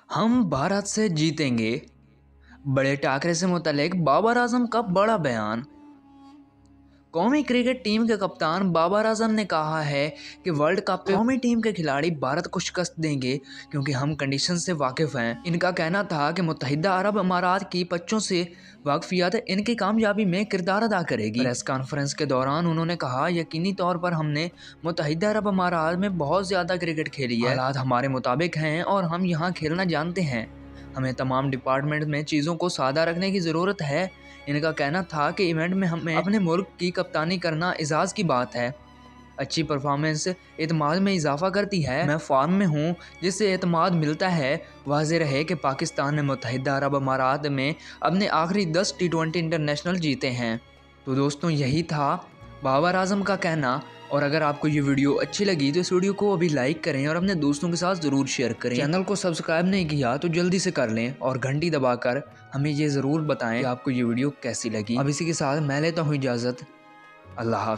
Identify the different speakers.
Speaker 1: हम भारत से जीतेंगे। बड़े टाकरे से मुतल्लिक बाबर आजम का बड़ा बयान। कौमी क्रिकेट टीम के कप्तान बाबर आजम ने कहा है कि वर्ल्ड कप पे कौमी टीम के खिलाड़ी भारत को शिकस्त देंगे क्योंकि हम कंडीशन से वाकिफ हैं। इनका कहना था कि मुत्तहिदा अरब अमारात की बच्चों से वाकफियत इनकी कामयाबी में किरदार अदा करेगी। प्रेस कॉन्फ्रेंस के दौरान उन्होंने कहा, यकीनी तौर पर हमने मुत्तहिदा अरब अमारात में बहुत ज़्यादा क्रिकेट खेली है। हालात हमारे मुताबिक हैं और हम यहाँ खेलना जानते हैं। हमें तमाम डिपार्टमेंट में चीज़ों को सादा रखने की ज़रूरत है। इनका कहना था कि इवेंट में हमें अपने मुल्क की कप्तानी करना एजाज़ की बात है। अच्छी परफॉर्मेंस एतमाद में इजाफा करती है। मैं फॉर्म में हूँ जिससे एतमाद मिलता है। वाज़ेह रहे कि पाकिस्तान ने मुत्तहिदा अरब अमारात में अपने आखिरी 10 T20 इंटरनेशनल जीते हैं। तो दोस्तों, यही था बाबर आजम का कहना। और अगर आपको ये वीडियो अच्छी लगी तो इस वीडियो को अभी लाइक करें और अपने दोस्तों के साथ ज़रूर शेयर करें। चैनल को सब्सक्राइब नहीं किया तो जल्दी से कर लें और घंटी दबाकर हमें ये ज़रूर बताएं कि आपको ये वीडियो कैसी लगी। अब इसी के साथ मैं लेता हूँ इजाज़त। अल्लाह हाफ़िज़।